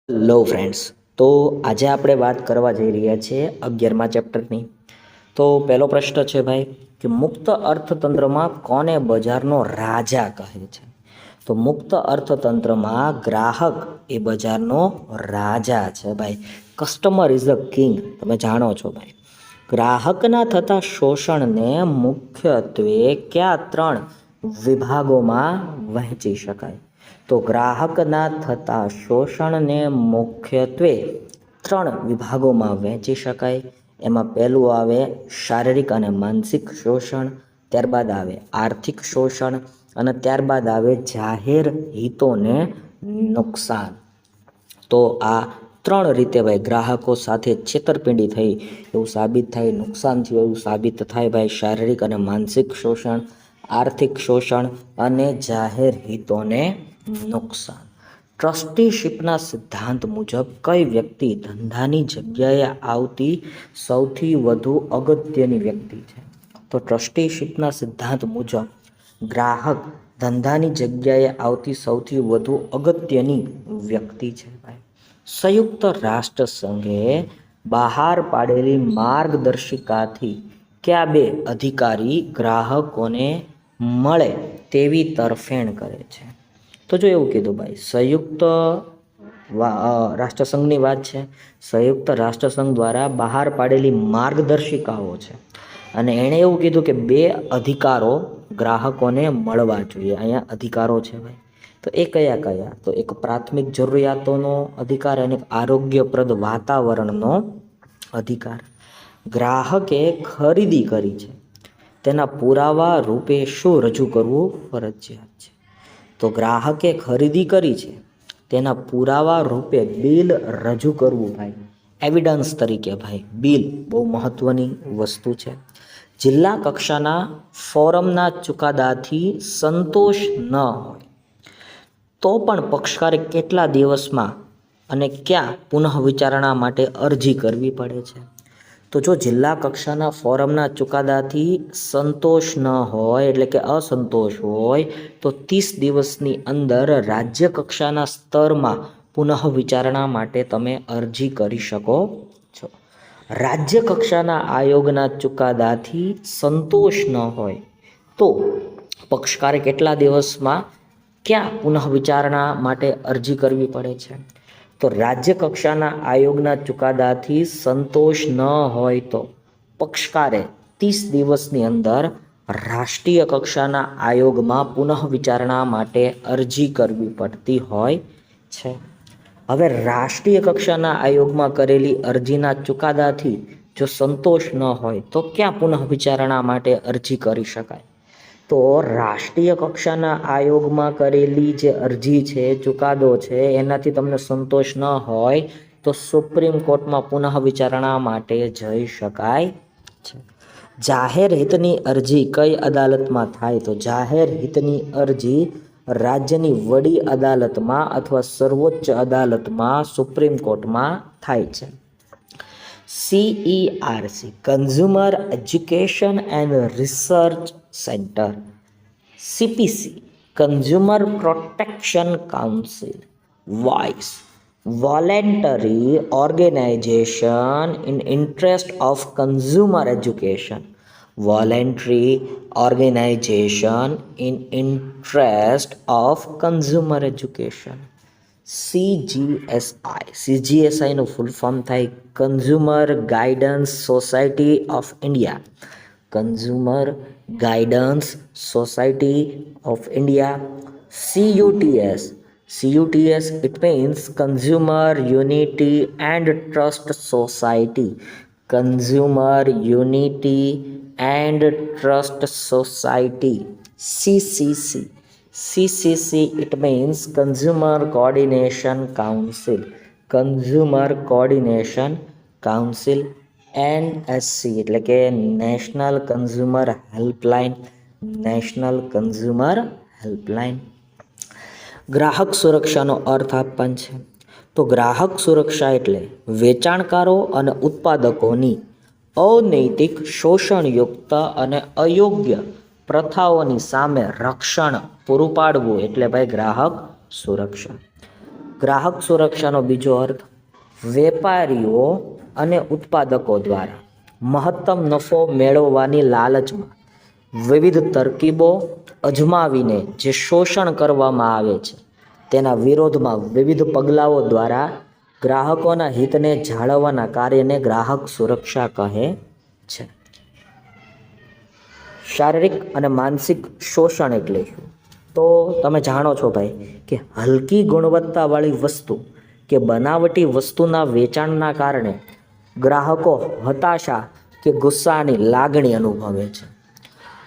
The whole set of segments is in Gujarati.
હેલો ફ્રેન્ડ્સ, તો આજે આપણે વાત કરવા જઈ રહ્યા છીએ 11મા ચેપ્ટરની. તો પહેલો પ્રશ્ન છે ભાઈ કે મુક્ત અર્થતંત્રમાં કોને બજારનો રાજા કહે છે? તો મુક્ત અર્થતંત્રમાં ગ્રાહક એ બજારનો રાજા છે ભાઈ. કસ્ટમર ઇઝ અ કિંગ, તમે જાણો છો ભાઈ. ગ્રાહકના થતા શોષણને મુખ્યત્વે કયા ત્રણ વિભાગોમાં વહેંચી શકાય? તો ગ્રાહકના થતા શોષણને મુખ્યત્વે ત્રણ વિભાગોમાં વહેંચી શકાય. એમાં પહેલું આવે શારીરિક અને માનસિક શોષણ, ત્યારબાદ આવે આર્થિક શોષણ અને ત્યારબાદ આવે જાહેર હિતોને નુકસાન. તો આ ત્રણ રીતે ભાઈ ગ્રાહકો સાથે છેતરપિંડી થઈ એવું સાબિત થાય, નુકસાન થયું એવું સાબિત થાય ભાઈ. શારીરિક અને માનસિક શોષણ, આર્થિક શોષણ અને જાહેર હિતોને નુકસાન. ટ્રસ્ટીશિપના સિદ્ધાંત મુજબ કઈ વ્યક્તિ ધંધાની જગ્યાએ આવતી સૌથી વધુ અગત્યની વ્યક્તિ છે? તો ટ્રસ્ટીશિપના સિદ્ધાંત મુજબ ગ્રાહક ધંધાની જગ્યાએ આવતી સૌથી વધુ અગત્યની વ્યક્તિ છે ભાઈ. સંયુક્ત રાષ્ટ્ર સંઘે બહાર પાડેલી માર્ગદર્શિકાથી કયા બે અધિકારી ગ્રાહકોને મળે તેવી તરફેણ કરે છે? તો જો એવું કીધું ભાઈ, સંયુક્ત રાષ્ટ્રસંઘની વાત છે. સંયુક્ત રાષ્ટ્રસંઘ દ્વારા બહાર પાડેલી માર્ગદર્શિકાઓ છે અને એણે એવું કીધું કે બે અધિકારો ગ્રાહકોને મળવા જોઈએ. અહીંયા અધિકારો છે ભાઈ. તો એ કયા કયા? તો એક પ્રાથમિક જરૂરિયાતોનો અધિકાર અને આરોગ્યપ્રદ વાતાવરણનો અધિકાર. ગ્રાહકે ખરીદી કરી છે તેના પુરાવા રૂપે શું રજૂ કરવું ફરજિયાત છે? તો ગ્રાહકે ખરીદી કરી છે તેના પુરાવા રૂપે બિલ રજૂ કરવું ભાઈ. એવિડન્સ તરીકે ભાઈ બિલ બહુ મહત્વની વસ્તુ છે. જિલ્લા કક્ષાના ફોરમના ચુકાદાથી સંતોષ ન હોય તો પણ પક્ષકારે કેટલા દિવસમાં અને ક્યાં પુનઃ વિચારણા માટે અરજી કરવી પડે છે? તો જો જિલ્લા કક્ષાના ફોરમના ચુકાદાથી સંતોષ ન હોય એટલે કે અસંતોષ હોય તો 30 દિવસની અંદર રાજ્ય કક્ષાના સ્તરમાં પુનઃ વિચારણા માટે તમે અરજી કરી શકો છો. રાજ્ય કક્ષાના આયોગના ચુકાદાથી સંતોષ ન હોય તો પક્ષકારે કેટલા દિવસમાં ક્યાં પુનઃ વિચારણા માટે અરજી કરવી પડે છે? તો રાજ્ય કક્ષાના આયોગના ચુકાદાથી સંતોષ ન હોય તો પક્ષકારે 30 દિવસની અંદર રાષ્ટ્રીય કક્ષાના આયોગમાં પુનઃ વિચારણા માટે અરજી કરવી પડતી હોય છે. હવે રાષ્ટ્રીય કક્ષાના આયોગમાં કરેલી અરજીના ચુકાદાથી જો સંતોષ ન હોય તો ક્યાં પુનઃ વિચારણા માટે અરજી કરી શકાય? તો રાષ્ટ્રીય કક્ષાના આયોગમાં કરેલી જે અરજી છે, ચુકાદો છે, એનાથી તમને સંતોષ ન હોય તો સુપ્રીમ કોર્ટમાં પુનઃ વિચારણા માટે જઈ શકાય છે. જાહેર હિતની અરજી કઈ અદાલતમાં થાય? તો જાહેર હિતની અરજી રાજ્યની વડી અદાલતમાં અથવા સર્વોચ્ચ અદાલતમાં સુપ્રીમ કોર્ટમાં થાય છે. CERC consumer education and research centre, CPC consumer protection council, voice voluntary organization in interest of consumer education, voluntary organization in interest of consumer education. CGSI નું ફૂલ ફોર્મ થાય consumer guidance society of India. Consumer guidance society of India. CUTS it means Consumer Unity and Trust Society. Consumer Unity and Trust Society. CCC it means Consumer Coordination Council. Consumer Coordination Council. NSC એટલે કે national consumer helpline. National consumer helpline. ગ્રાહક સુરક્ષાનો અર્થ આપવાનો છે. તો ગ્રાહક સુરક્ષા એટલે વેચાણકારો અને ઉત્પાદકોની અનૈતિક, શોષણયુક્ત અને અયોગ્ય પ્રથાઓની સામે રક્ષણ પૂરું પાડવું એટલે ભાઈ ગ્રાહક સુરક્ષા. ગ્રાહક સુરક્ષાનો બીજો અર્થ વેપારીઓ અને ઉત્પાદકો દ્વારા મહત્તમ નફો મેળવવાની લાલચમાં વિવિધ તરકીબો અજમાવીને જે શોષણ કરવામાં આવે છે તેના વિરોધમાં વિવિધ પગલાઓ દ્વારા ગ્રાહકોના હિતને જાળવવાના કાર્યને ગ્રાહક સુરક્ષા કહે છે. શારીરિક અને માનસિક શોષણ એટલે શું? તો તમે જાણો છો ભાઈ કે હલકી ગુણવત્તાવાળી વસ્તુ કે બનાવટી વસ્તુના વેચાણના કારણે ગ્રાહકો હતાશા કે ગુસ્સાની લાગણી અનુભવે છે.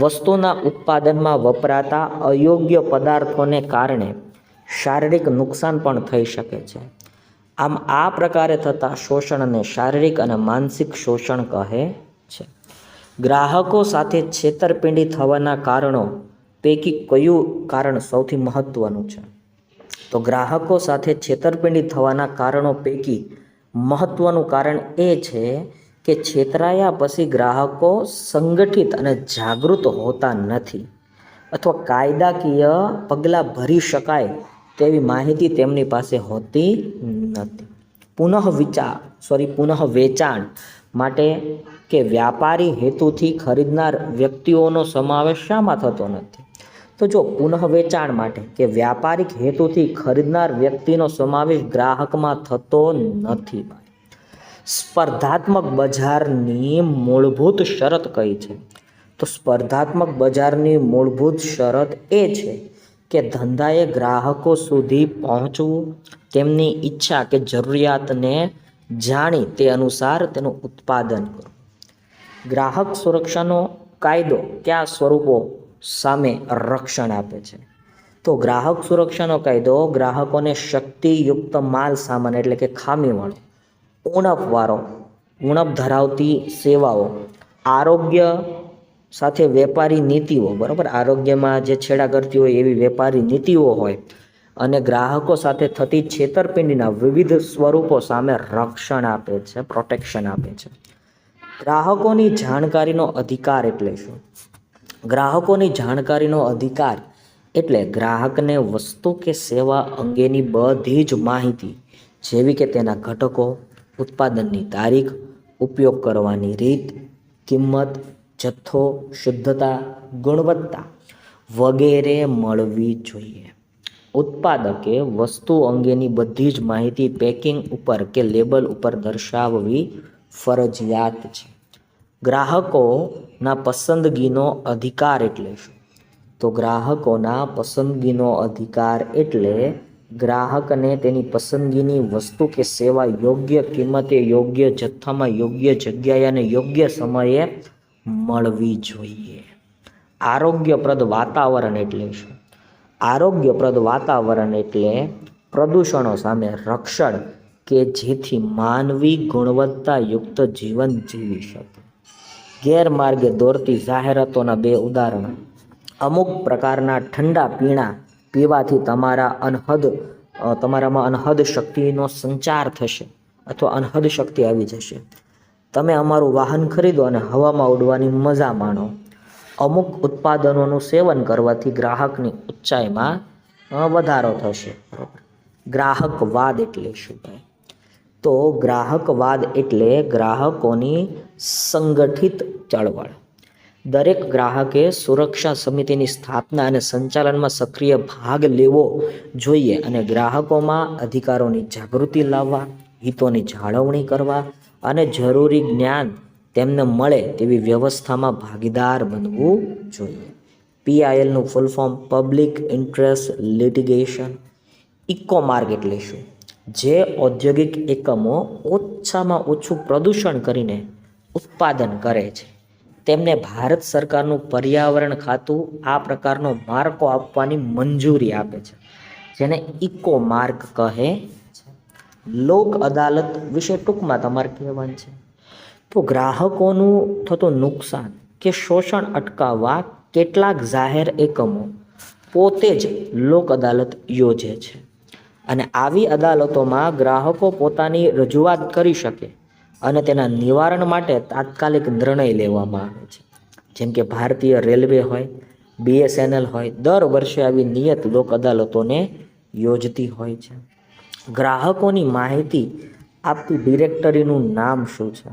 વસ્તુના ઉત્પાદનમાં વપરાતા અયોગ્ય પદાર્થોને કારણે શારીરિક નુકસાન પણ થઈ શકે છે. આમ આ પ્રકારે થતા શોષણને શારીરિક અને માનસિક શોષણ કહે છે. ગ્રાહકો સાથે છેતરપિંડી થવાના કારણો પૈકી કયું કારણ સૌથી મહત્વનું છે? તો ગ્રાહકો સાથે છેતરપિંડી થવાના કારણો પૈકી મહત્વનું કારણ એ છે કે છેતરાયા પછી ગ્રાહકો સંગઠિત અને જાગૃત હોતા નથી અથવા કાયદાકીય પગલાં ભરી શકાય તેવી માહિતી તેમની પાસે હોતી નથી. પુનઃ વેચાણ માટે કે વ્યાપારી હેતુથી ખરીદનાર વ્યક્તિઓનો સમાવેશ શામાં થતો નથી? તો જો પુનઃ વેચાણ માટે કે વ્યાપારિક હેતુથી ખરીદનાર વ્યક્તિનો સમાવેશ ગ્રાહકમાં થતો નથી. સ્પર્ધાત્મક બજારની મૂળભૂત શરત કઈ છે? તો સ્પર્ધાત્મક બજારની મૂળભૂત શરત એ છે કે ધંધાએ ગ્રાહકો સુધી પહોંચવું, તેમની ઈચ્છા કે જરૂરિયાતને જાણી તે અનુસાર તેનું ઉત્પાદન કરવું. ગ્રાહક સુરક્ષાનો કાયદો કયા સ્વરૂપો સામે રક્ષણ આપે છે? તો ગ્રાહક સુરક્ષાનો કાયદો ગ્રાહકોને શક્તિયુક્ત માલ સામાન એટલે કે ખામીવાળો, ઉણપ ધરાવતી સેવાઓ, આરોગ્ય સાથે વેપારી નીતિઓ, બરાબર, આરોગ્યમાં જે છેડા કરતી હોય એવી વેપારી નીતિઓ હોય અને ગ્રાહકો સાથે થતી છેતરપિંડીના વિવિધ સ્વરૂપો સામે રક્ષણ આપે છે, પ્રોટેક્શન આપે છે. ગ્રાહકોની જાણકારીનો અધિકાર એટલે શું? ગ્રાહકોની જાણકારીનો અધિકાર એટલે ગ્રાહકને વસ્તુ કે સેવા અંગેની બધી જ માહિતી જેવી કે તેના ઘટકો, ઉત્પાદનની તારીખ, ઉપયોગ કરવાની રીત, કિંમત, જથ્થો, શુદ્ધતા, ગુણવત્તા વગેરે મળવી જોઈએ. ઉત્પાદકે વસ્તુ અંગેની બધી જ માહિતી પેકિંગ ઉપર કે લેબલ ઉપર દર્શાવવી ફરજિયાત છે. ગ્રાહકોના પસંદગીનો અધિકાર એટલે શું? તો ગ્રાહકોના પસંદગીનો અધિકાર એટલે ગ્રાહકને તેની પસંદગીની વસ્તુ કે સેવા યોગ્ય કિંમતે, યોગ્ય જથ્થામાં, યોગ્ય જગ્યાએ અને યોગ્ય સમયે મળવી જોઈએ. આરોગ્યપ્રદ વાતાવરણ એટલે શું? આરોગ્યપ્રદ વાતાવરણ એટલે પ્રદૂષણો સામે રક્ષણ કે જેથી માનવી ગુણવત્તાયુક્ત જીવન જીવી શકે. ગેરમાર્ગે દોરતી જાહેરાતોના બે ઉદાહરણ: અમુક પ્રકારના ઠંડા પીણા પીવાથી તમારામાં અનહદ શક્તિનો સંચાર થશે અથવા અનહદ શક્તિ આવી જશે. તમે અમારું વાહન ખરીદો અને હવામાં ઉડવાની મજા માણો. અમુક ઉત્પાદનોનું સેવન કરવાથી ગ્રાહકની ઊંચાઈમાં વધારો થશે. ગ્રાહકવાદ એટલે શું? તો ગ્રાહકવાદ એટલે ગ્રાહકોની સંગઠિત ચળવળ. દરેક ગ્રાહકે સુરક્ષા સમિતિની સ્થાપના અને સંચાલનમાં સક્રિય ભાગ લેવો જોઈએ અને ગ્રાહકોમાં અધિકારોની જાગૃતિ લાવવા, હિતોની જાળવણી કરવા અને જરૂરી જ્ઞાન તેમને મળે તેવી વ્યવસ્થામાં ભાગીદાર બનવું જોઈએ. PILનું full form public interest litigation. Ecomark એટલે શું? જે ઔદ્યોગિક એકમો ઓછામાં ઓછું પ્રદૂષણ કરીને ઉત્પાદન કરે છે તેમને ભારત સરકારનું પર્યાવરણ ખાતું આ પ્રકારનો માર્કો આપવાની મંજૂરી આપે છે, જેને ઇકો માર્ક કહે છે. લોક અદાલત વિશે ટૂંકમાં તમારે કહેવાનું છે. તો ગ્રાહકોનું થતું નુકસાન કે શોષણ અટકાવવા કેટલાક જાહેર એકમો પોતે જ લોક અદાલત યોજે છે અને આવી અદાલતોમાં ગ્રાહકો પોતાની રજૂઆત કરી શકે અને તેના નિવારણ માટે તાત્કાલિક નિર્ણય લેવામાં આવે છે. જેમ કે ભારતીય રેલવે હોય, BSNL હોય, દર વર્ષે આવી નિયત લોક અદાલતોને યોજતી હોય છે. ગ્રાહકોની માહિતી આપતી ડિરેક્ટરીનું નામ શું છે?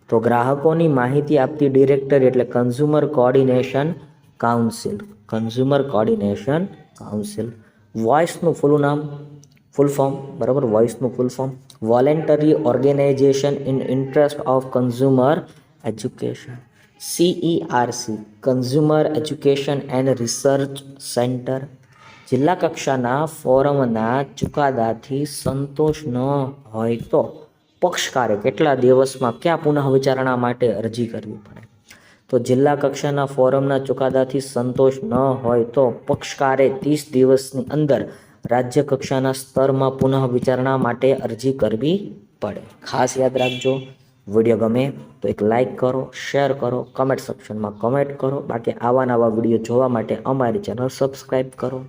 તો ગ્રાહકોની માહિતી આપતી ડિરેક્ટરી એટલે consumer coordination council. Consumer coordination council. વોઇસનું ફૂલ ફોર્મ, બરાબર, વોઇસનું full form voluntary organisation in interest of consumer education. CERC consumer education and research centre. જિલ્લા કક્ષાના ફોરમના ચુકાદાથી સંતોષ ન હોય તો પક્ષકારે કેટલા દિવસમાં ક્યાં પુનઃ વિચારણા માટે અરજી કરવી પડે? તો જિલ્લા કક્ષાના ફોરમના ચુકાદાથી સંતોષ ન હોય તો પક્ષકારે 30 દિવસની અંદર રાજ્ય કક્ષાના સ્તરમાં પુનઃ વિચારણા માટે અરજી કરવી પડે. ખાસ યાદ રાખજો. વિડીયો ગમે તો એક લાઈક કરો, શેર કરો, કમેન્ટ સેક્શનમાં કમેન્ટ કરો. બાકી આવા નવા વિડીયો જોવા માટે અમારી ચેનલ સબસ્ક્રાઈબ કરો.